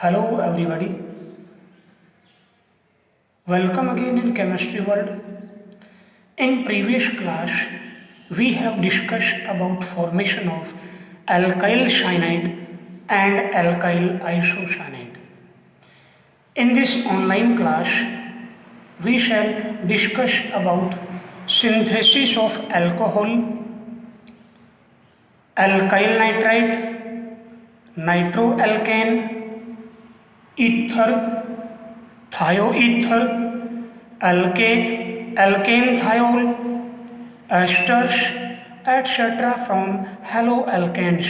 Hello everybody, welcome again in chemistry world. In previous class, we have discussed about formation of alkyl cyanide and alkyl isocyanide. In this online class, we shall discuss about synthesis of alcohol, alkyl nitrite, nitroalkane, ether, thioether, alkane thiol, esters, etc. from haloalkanes.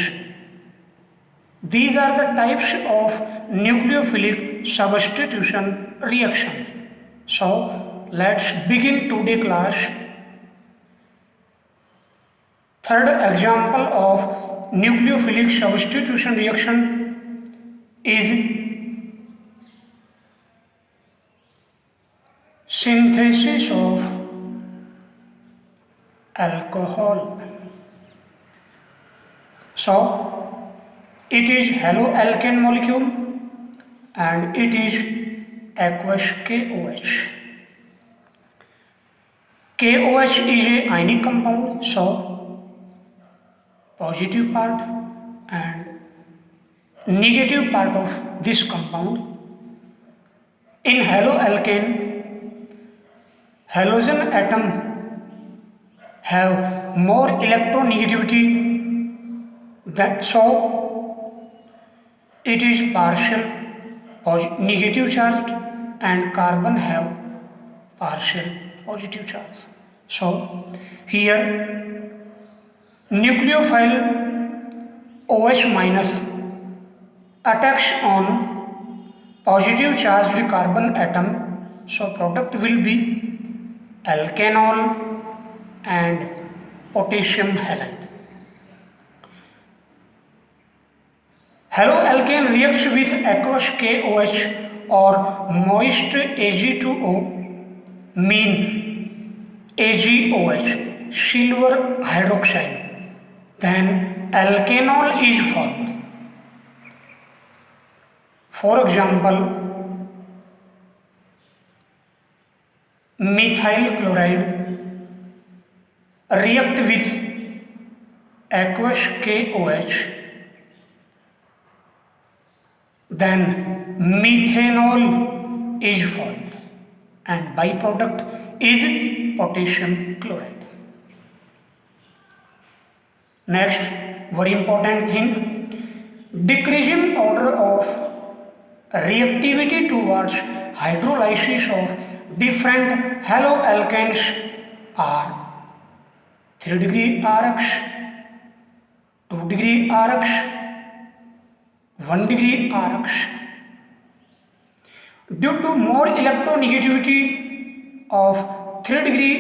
These are the types of nucleophilic substitution reaction. So let's begin today class. Third example of nucleophilic substitution reaction is synthesis of alcohol. So it is haloalkane molecule and it is aqueous KOH. KOH is a ionic compound, so positive part and negative part of this compound. In haloalkane, halogen atom have more electronegativity, that so it is partial negative charged and carbon have partial positive charge. So here nucleophile OH minus attacks on positive charged carbon atom, so product will be alkanol and potassium halide. Haloalkane reacts with aqueous KOH or moist Ag2O, mean AgOH, silver hydroxide. Then alkanol is formed. For example, methyl chloride react with aqueous KOH, then methanol is formed and byproduct is potassium chloride. Next, very important thing, decreasing order of reactivity towards hydrolysis of different haloalkanes are 3 degree Rx, 2 degree Rx, 1 degree Rx. Due to more electronegativity of 3 degree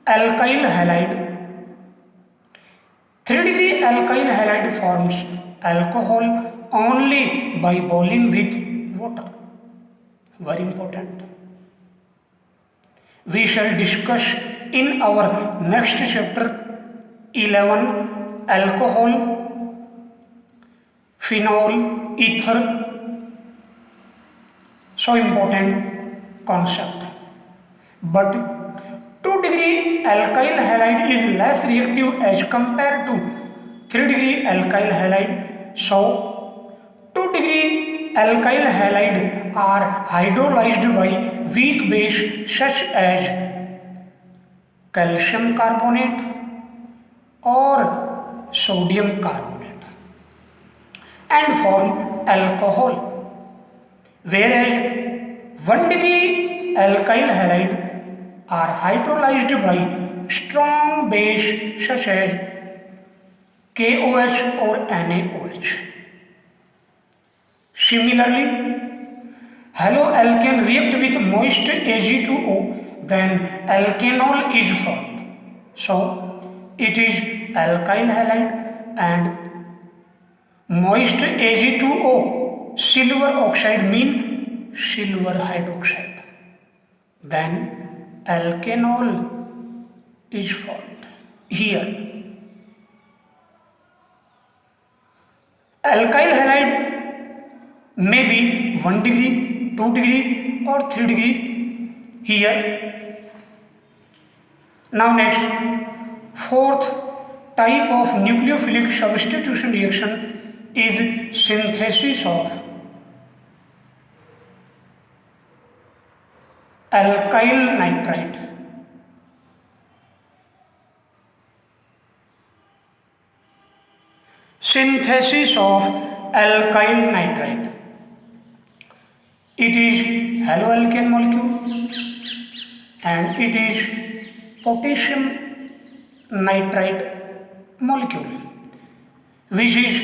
alkyl halide, 3 degree alkyl halide forms alcohol only by boiling with water. Very important. We shall discuss in our next chapter 11 alcohol, phenol, ether. So important concept. But 2 degree alkyl halide is less reactive as compared to 3 degree alkyl halide. So 2 degree alkyl halide are hydrolyzed by weak base such as calcium carbonate or sodium carbonate and form alcohol, whereas 1 degree alkyl halide are hydrolyzed by strong base such as KOH or NaOH. Similarly, haloalkane react with moist Ag2O, then alkanol is formed. So it is alkyl halide and moist Ag2O, silver oxide mean silver hydroxide. Then alkanol is formed. Here alkyl halide may be 1 degree, 2 degree or 3 degree here. Now next, fourth type of nucleophilic substitution reaction is synthesis of alkyl nitrite. Synthesis of alkyl nitrite. It is haloalkane molecule and it is potassium nitrite molecule which is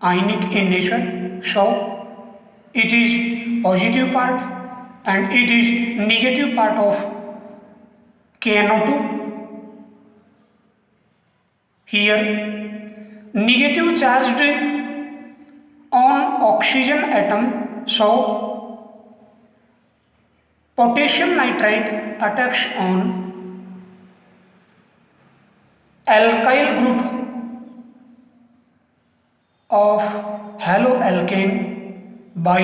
ionic in nature. So it is positive part and it is negative part of KNO2. Here negative charged on oxygen atom, so potassium nitrite attacks on alkyl group of haloalkane by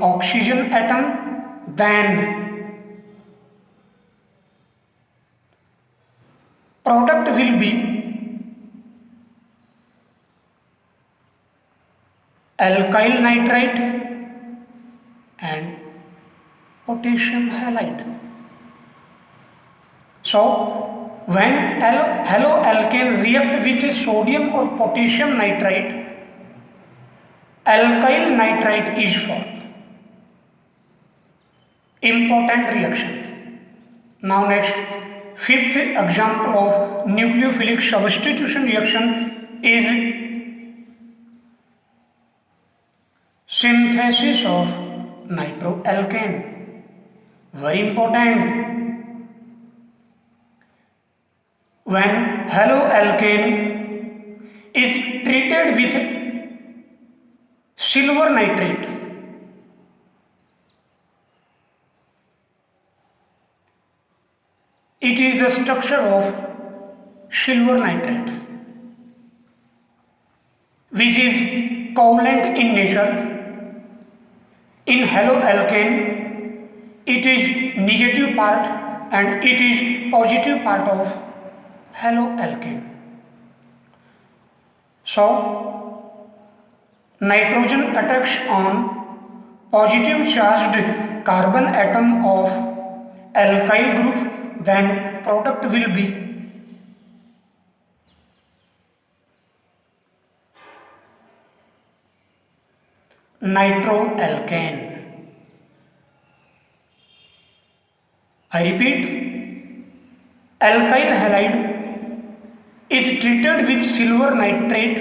oxygen atom, then product will be alkyl nitrite and potassium halide. So when haloalkane react with sodium or potassium nitrite, alkyl nitrite is formed. Important reaction. Now next, fifth example of nucleophilic substitution reaction is synthesis of nitroalkane. Very important. When haloalkane is treated with silver nitrate, it is the structure of silver nitrate which is covalent in nature. In haloalkane it is negative part and it is positive part of haloalkane. So nitrogen attacks on positive charged carbon atom of alkyl group, then product will be nitroalkane. I repeat, alkyl halide is treated with silver nitrite.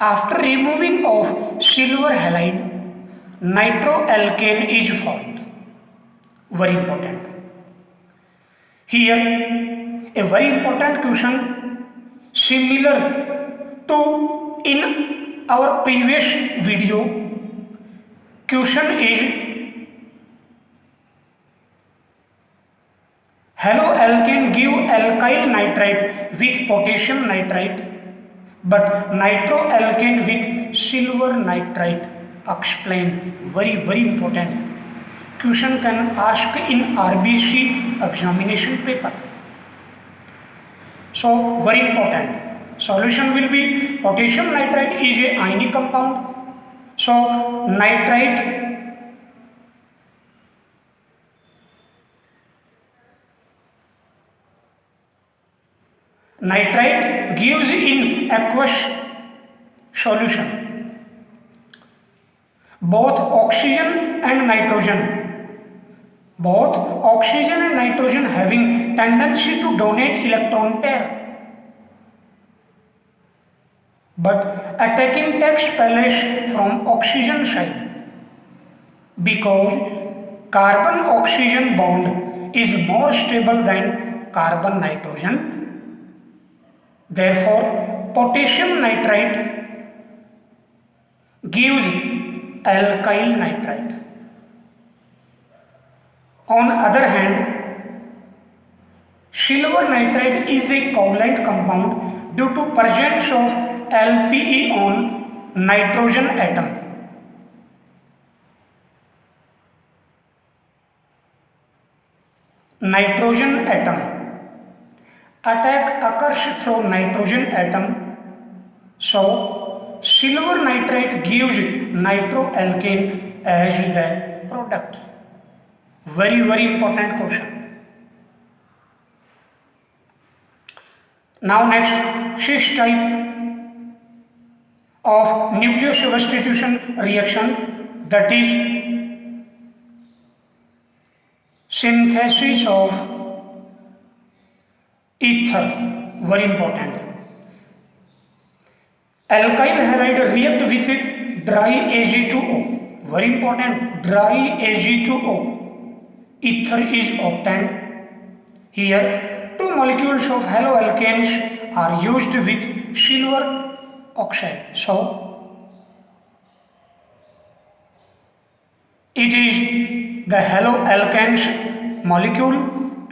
After removing of silver halide, nitroalkane is formed. Very important. Here a very important question similar to in our previous video. Question is, haloalkane give alkyl nitrite with potassium nitrite but nitroalkane with silver nitrite. Explain. Very important. Question can ask in RBC examination paper. So very important. Solution will be potassium nitrite is a ionic compound. So nitrite gives in aqueous solution both oxygen and nitrogen having tendency to donate electron pair, but attacking takes place from oxygen side because carbon oxygen bond is more stable than carbon nitrogen. Therefore potassium nitrite gives alkyl nitrite. On other hand, silver nitrite is a covalent compound due to presence of LPE on nitrogen atom. Nitrogen atom. Attack occurs through nitrogen atom. So silver nitrate gives nitroalkane as the product. Very important question. Now next, sixth type of nucleosubstitution reaction, that is synthesis of ether. Very important. Alkyl halide react with dry Ag2O. Very important. Dry Ag2O. Ether is obtained. Here, two molecules of haloalkanes are used with silver oxide. So, it is the haloalkanes molecule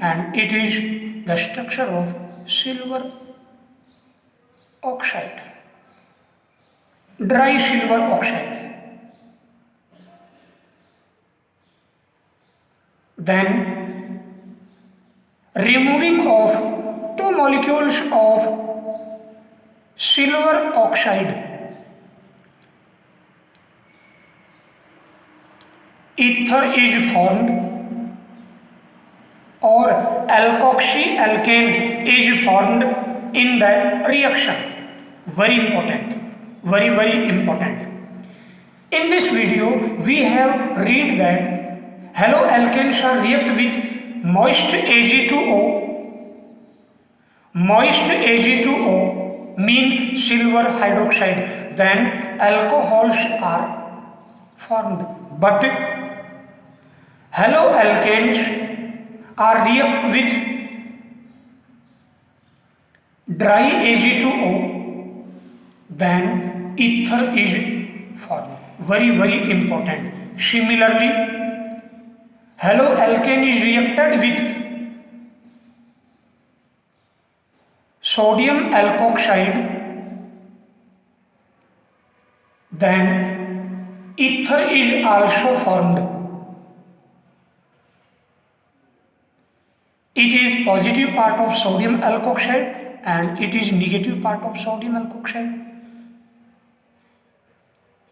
and it is the structure of silver oxide. Dry silver oxide. Then removing of two molecules of silver oxide, ether is formed or alkoxyalkane is formed in the reaction. Very important. Very important. In this video, we have read that haloalkanes are react with moist Ag2O. Moist Ag2O mean silver hydroxide. Then alcohols are formed. But haloalkanes are react with dry Ag2O. Then ether is formed. Very important. Similarly, haloalkane is reacted with sodium alkoxide, then ether is also formed. It is positive part of sodium alkoxide and it is negative part of sodium alkoxide.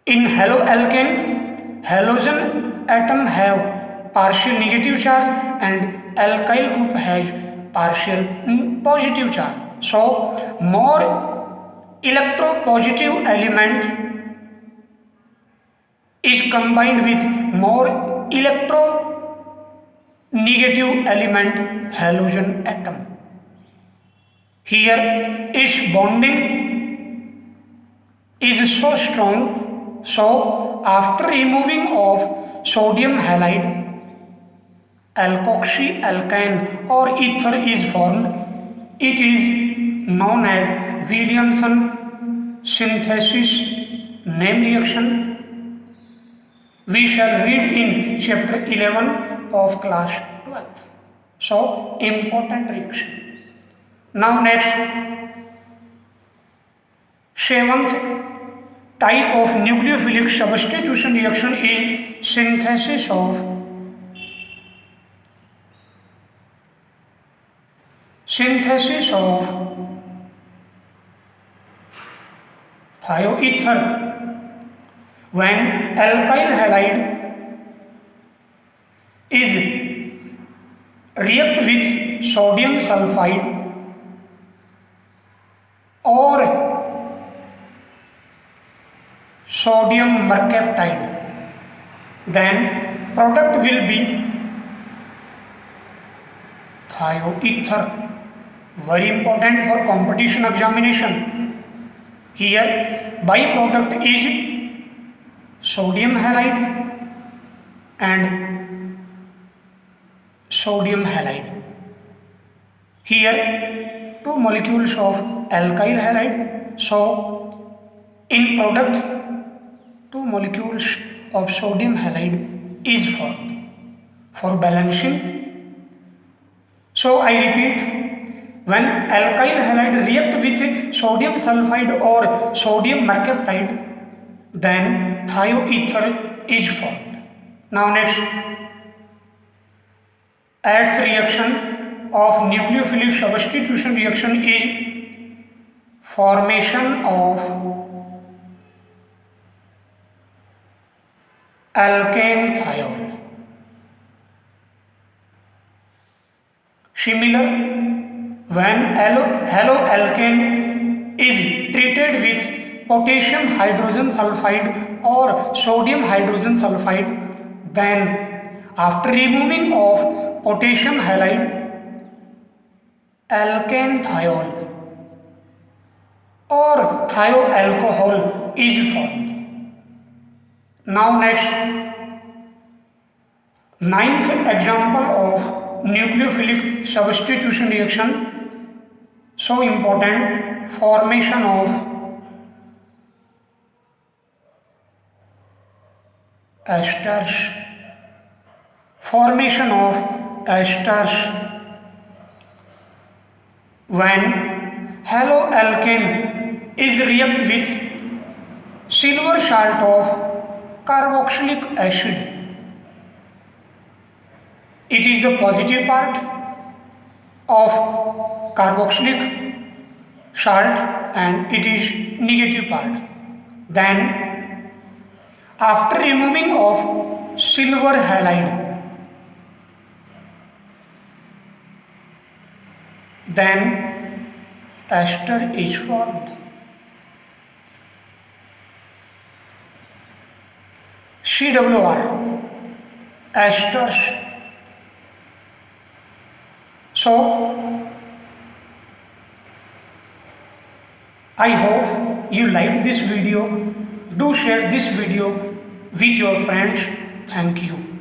In haloalkane, halogen atom have partial negative charge and alkyl group has partial positive charge. So more electropositive element is combined with more electronegative element, halogen atom. Here its bonding is so strong, so after removing of sodium halide, alkoxyalkane or ether is formed. It is known as Williamson synthesis name reaction. We shall read in chapter 11 of class 12th. So, important reaction. Now next, seventh type of nucleophilic substitution reaction is synthesis of thioether. When alkyl halide is react with sodium sulfide or sodium mercaptide, then product will be thioether. Very important for competition examination. Here byproduct is sodium halide and sodium halide. Here two molecules of alkyl halide, so in product two molecules of sodium halide is formed for balancing. So I repeat, When alkyl halide react with sodium sulfide or sodium mercaptide, then thioether is formed. Now next, Add's reaction of nucleophilic substitution reaction is formation of alkane thiol. Similar, when haloalkane is treated with potassium hydrogen sulfide or sodium hydrogen sulfide, then after removing of potassium halide, alkane thiol or thioalcohol is formed. Now next, ninth example of nucleophilic substitution reaction, so important, formation of esters. Formation of esters when haloalkane is react with silver salt of carboxylic acid. It is the positive part of carboxylic salt and it is negative part. Then after removing of silver halide, then ester is formed. CWR, esters. So, I hope you liked this video. Do share this video with your friends. Thank you.